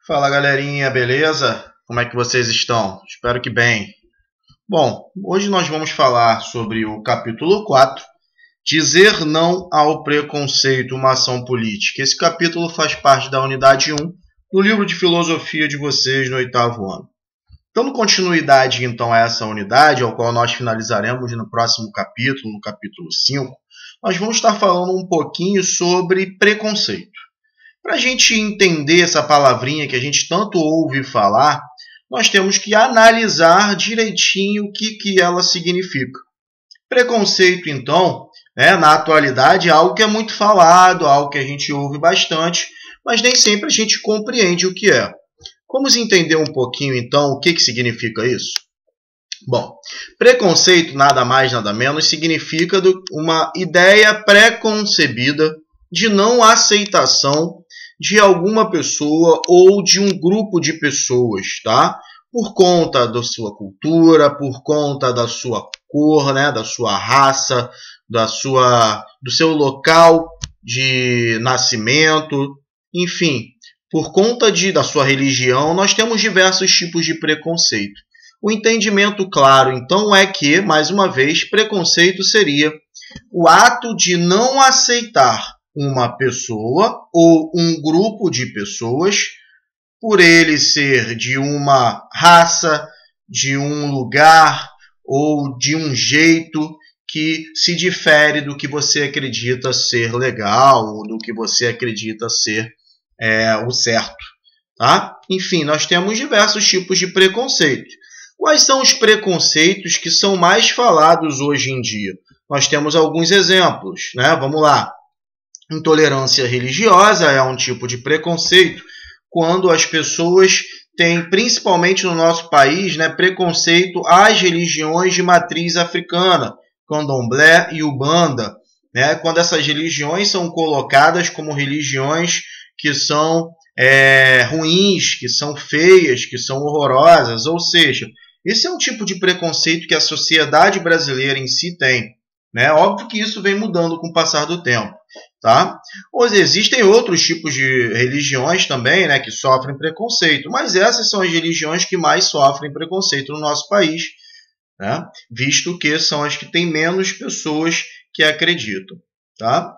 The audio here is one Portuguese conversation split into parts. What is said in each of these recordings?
Fala galerinha, beleza? Como é que vocês estão? Espero que bem. Bom, hoje nós vamos falar sobre o capítulo 4, Dizer não ao preconceito, uma ação política. Esse capítulo faz parte da unidade 1 do livro de filosofia de vocês no 8º ano. Dando continuidade então a essa unidade, ao qual nós finalizaremos no próximo capítulo, no capítulo 5, nós vamos estar falando um pouquinho sobre preconceito. Para a gente entender essa palavrinha que a gente tanto ouve falar, nós temos que analisar direitinho o que ela significa. Preconceito, então, na atualidade, é algo que é muito falado, algo que a gente ouve bastante, mas nem sempre a gente compreende o que é. Vamos entender um pouquinho, então, o que significa isso? Bom, preconceito, nada mais, nada menos, significa uma ideia pré-concebida de não aceitação de alguma pessoa ou de um grupo de pessoas, tá? Por conta da sua cultura, por conta da sua cor, da sua raça, do seu local de nascimento, enfim, por conta da sua religião, nós temos diversos tipos de preconceito. O entendimento claro, então, é que, mais uma vez, preconceito seria o ato de não aceitar uma pessoa ou um grupo de pessoas por ele ser de uma raça, de um lugar ou de um jeito que se difere do que você acredita ser legal ou do que você acredita ser o certo. Tá? Enfim, nós temos diversos tipos de preconceito. Quais são os preconceitos que são mais falados hoje em dia? Nós temos alguns exemplos. Vamos lá. Intolerância religiosa é um tipo de preconceito quando as pessoas têm, principalmente no nosso país, preconceito às religiões de matriz africana, candomblé e ubanda, quando essas religiões são colocadas como religiões que são ruins, que são feias, que são horrorosas, ou seja, esse é um tipo de preconceito que a sociedade brasileira em si tem. Óbvio que isso vem mudando com o passar do tempo. Tá? Existem outros tipos de religiões também que sofrem preconceito, mas essas são as religiões que mais sofrem preconceito no nosso país, visto que são as que têm menos pessoas que acreditam. Tá?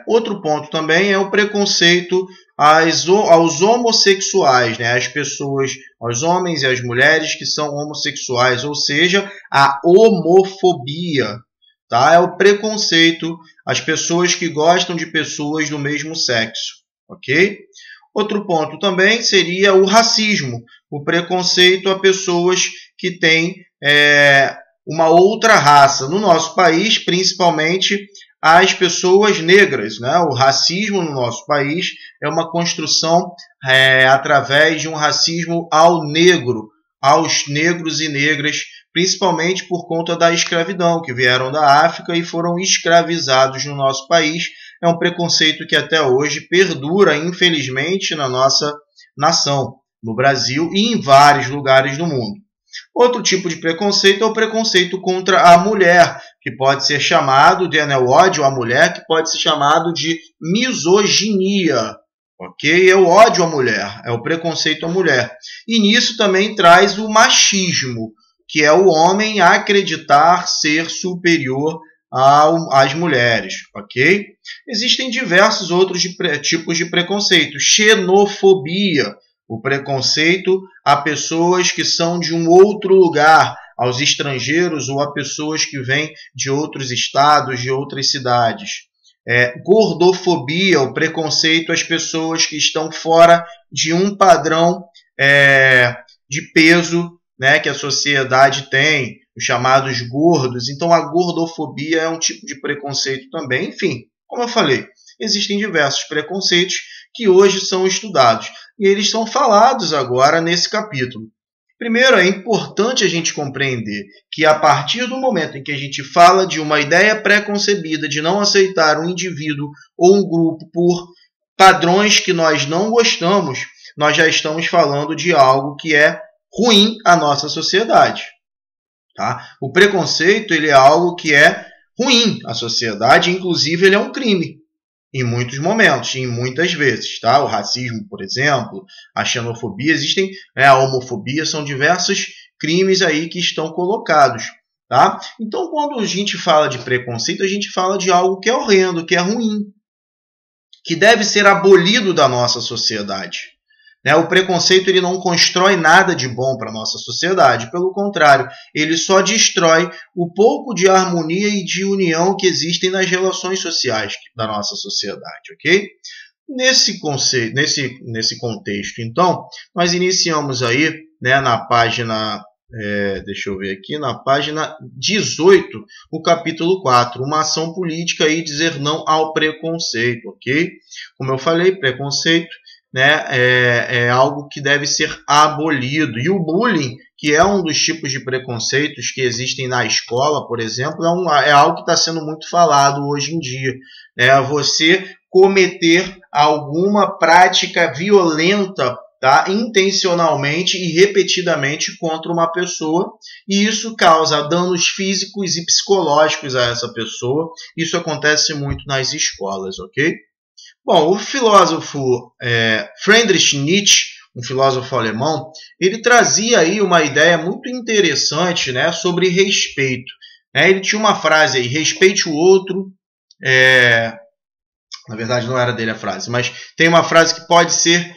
Outro ponto também é o preconceito aos homossexuais, as pessoas, aos homens e às mulheres que são homossexuais, ou seja, a homofobia. Tá? É o preconceito às pessoas que gostam de pessoas do mesmo sexo. Ok? Outro ponto também seria o racismo, o preconceito a pessoas que têm uma outra raça. No nosso país, principalmente as pessoas negras. O racismo no nosso país é uma construção através de um racismo ao negro, aos negros e negras, principalmente por conta da escravidão, que vieram da África e foram escravizados no nosso país. É um preconceito que até hoje perdura, infelizmente, na nossa nação, no Brasil e em vários lugares do mundo. Outro tipo de preconceito é o preconceito contra a mulher, que pode ser chamado de o ódio à mulher, que pode ser chamado de misoginia. Ok? É o ódio à mulher, é o preconceito à mulher. E nisso também traz o machismo, que é o homem acreditar ser superior às mulheres. Ok? Existem diversos outros tipos de preconceito. Xenofobia, o preconceito a pessoas que são de um outro lugar, aos estrangeiros ou a pessoas que vêm de outros estados, de outras cidades. Gordofobia, o preconceito às pessoas que estão fora de um padrão de peso que a sociedade tem, os chamados gordos. Então, a gordofobia é um tipo de preconceito também. Enfim, como eu falei, existem diversos preconceitos que hoje são estudados. E eles são falados agora nesse capítulo. Primeiro, é importante a gente compreender que a partir do momento em que a gente fala de uma ideia pré-concebida de não aceitar um indivíduo ou um grupo por padrões que nós não gostamos, nós já estamos falando de algo que é ruim à nossa sociedade. Tá? O preconceito ele é algo que é ruim à sociedade, inclusive ele é um crime. Em muitos momentos, em muitas vezes, tá? O racismo, por exemplo, a xenofobia, existem, a homofobia, são diversos crimes aí que estão colocados, tá? Então, quando a gente fala de preconceito, a gente fala de algo que é horrendo, que é ruim, que deve ser abolido da nossa sociedade. O preconceito ele não constrói nada de bom para a nossa sociedade, pelo contrário, ele só destrói o pouco de harmonia e de união que existem nas relações sociais da nossa sociedade, ok? Nesse contexto, então, nós iniciamos aí, na página, deixa eu ver aqui, na página 18, o capítulo 4, uma ação política e dizer não ao preconceito, ok? Como eu falei, preconceito é algo que deve ser abolido. E o bullying, que é um dos tipos de preconceitos que existem na escola, por exemplo, é algo que está sendo muito falado hoje em dia. Você cometer alguma prática violenta, tá, intencionalmente e repetidamente contra uma pessoa, e isso causa danos físicos e psicológicos a essa pessoa. Isso acontece muito nas escolas, ok? Bom, o filósofo Friedrich Nietzsche, um filósofo alemão, ele trazia aí uma ideia muito interessante, sobre respeito. Ele tinha uma frase aí, respeite o outro. Na verdade, não era dele a frase, mas tem uma frase que pode ser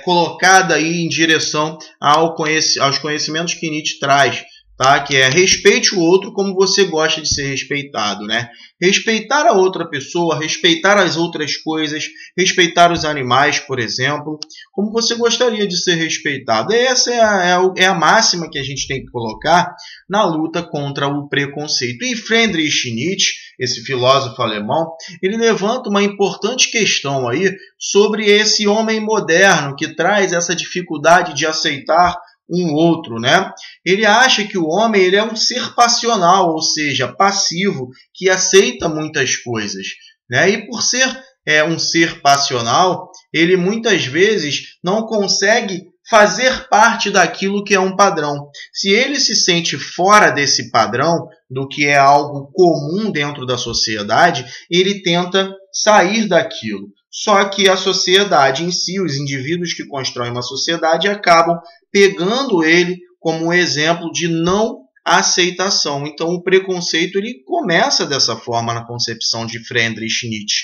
colocada aí em direção aos conhecimentos que Nietzsche traz, tá? Que é respeite o outro como você gosta de ser respeitado, Respeitar a outra pessoa, respeitar as outras coisas, respeitar os animais, por exemplo, como você gostaria de ser respeitado. Essa é a máxima que a gente tem que colocar na luta contra o preconceito. E Friedrich Nietzsche, esse filósofo alemão, ele levanta uma importante questão aí sobre esse homem moderno que traz essa dificuldade de aceitar um outro, Ele acha que o homem ele é um ser passional, ou seja, passivo, que aceita muitas coisas, E por ser um ser passional, ele muitas vezes não consegue fazer parte daquilo que é um padrão. Se ele se sente fora desse padrão, do que é algo comum dentro da sociedade, ele tenta sair daquilo. Só que a sociedade em si, os indivíduos que constroem uma sociedade, acabam pegando ele como um exemplo de não aceitação. Então, o preconceito ele começa dessa forma na concepção de Friedrich Nietzsche.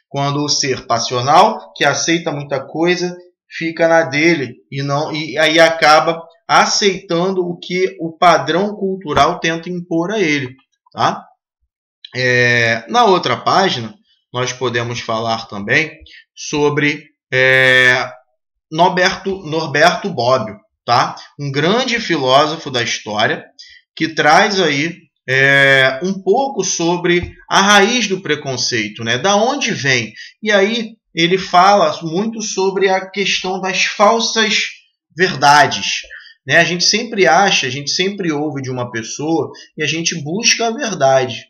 Quando o ser passional, que aceita muita coisa, fica na dele e aí acaba aceitando o que o padrão cultural tenta impor a ele. Tá? Na outra página, nós podemos falar também sobre Norberto Bobbio, tá? Um grande filósofo da história que traz aí um pouco sobre a raiz do preconceito, Da onde vem? E aí ele fala muito sobre a questão das falsas verdades. A gente sempre acha, a gente sempre ouve de uma pessoa e a gente busca a verdade.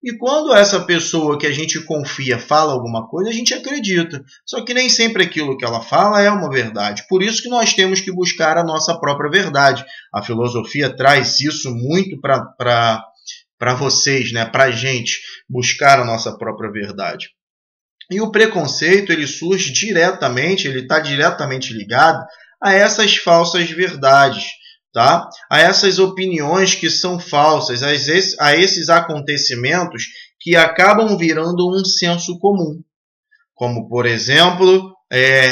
E quando essa pessoa que a gente confia fala alguma coisa, a gente acredita. Só que nem sempre aquilo que ela fala é uma verdade. Por isso que nós temos que buscar a nossa própria verdade. A filosofia traz isso muito para vocês, para a gente buscar a nossa própria verdade. E o preconceito ele surge diretamente, ele está diretamente ligado a essas falsas verdades. Tá? A essas opiniões que são falsas, a esses acontecimentos que acabam virando um senso comum. Como, por exemplo,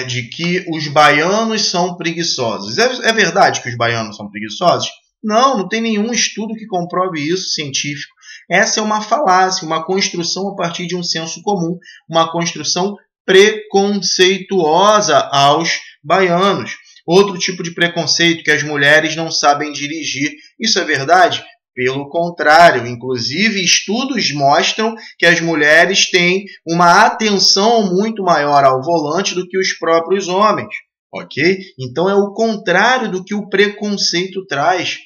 de que os baianos são preguiçosos. É verdade que os baianos são preguiçosos? Não tem nenhum estudo que comprove isso científico. Essa é uma falácia, uma construção a partir de um senso comum, uma construção preconceituosa aos baianos. Outro tipo de preconceito, que as mulheres não sabem dirigir. Isso é verdade? Pelo contrário, inclusive estudos mostram que as mulheres têm uma atenção muito maior ao volante do que os próprios homens. Ok? Então é o contrário do que o preconceito traz.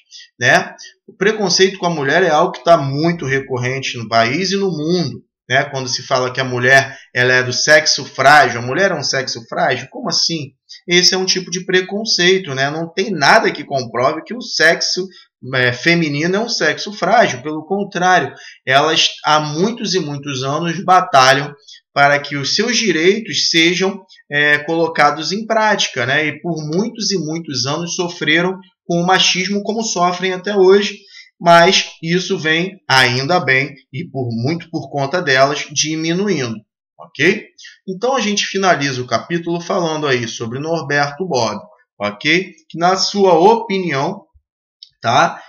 O preconceito com a mulher é algo que está muito recorrente no país e no mundo. Quando se fala que a mulher ela é do sexo frágil, a mulher é um sexo frágil? Como assim? Esse é um tipo de preconceito, Não tem nada que comprove que o sexo feminino é um sexo frágil. Pelo contrário, elas há muitos e muitos anos batalham para que os seus direitos sejam colocados em prática, né? E por muitos e muitos anos sofreram com o machismo como sofrem até hoje, mas isso vem, ainda bem, e muito por conta delas, diminuindo. Ok? Então a gente finaliza o capítulo falando aí sobre Norberto Bobbio, ok? Que na sua opinião, tá?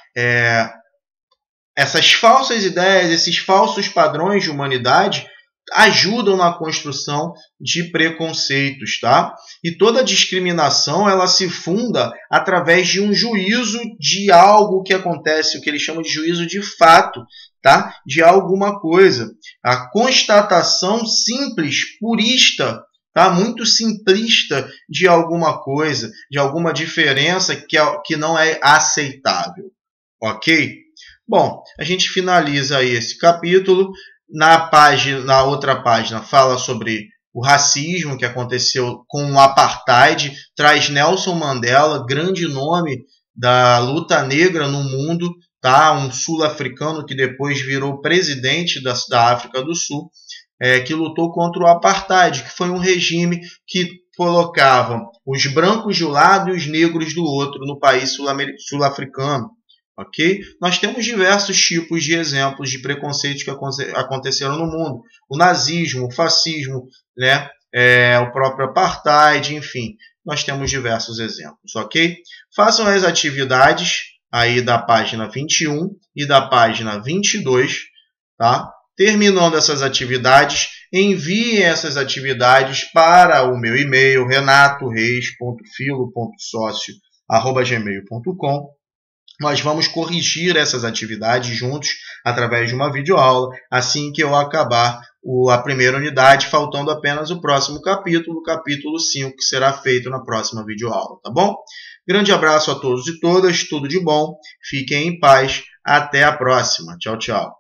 Essas falsas ideias, esses falsos padrões de humanidade ajudam na construção de preconceitos, tá? E toda discriminação ela se funda através de um juízo de algo que acontece, o que eles chamam de juízo de fato, tá? De alguma coisa. A constatação simples, purista, tá? Muito simplista de alguma coisa, de alguma diferença que não é aceitável, ok? Bom, a gente finaliza aí esse capítulo. Na outra página, fala sobre o racismo que aconteceu com o apartheid, traz Nelson Mandela, grande nome da luta negra no mundo, tá? Um sul-africano que depois virou presidente da África do Sul, que lutou contra o apartheid, que foi um regime que colocava os brancos de um lado e os negros do outro no país sul-africano. Okay? Nós temos diversos tipos de exemplos de preconceitos que aconteceram no mundo. O nazismo, o fascismo, né? O próprio apartheid, enfim. Nós temos diversos exemplos, ok? Façam as atividades aí da página 21 e da página 22, tá? Terminando essas atividades, enviem essas atividades para o meu e-mail renatoreis.filo.socio@gmail.com. Nós vamos corrigir essas atividades juntos através de uma videoaula assim que eu acabar a primeira unidade, faltando apenas o próximo capítulo, o capítulo 5, que será feito na próxima videoaula, tá bom? Grande abraço a todos e todas, tudo de bom, fiquem em paz, até a próxima, tchau, tchau.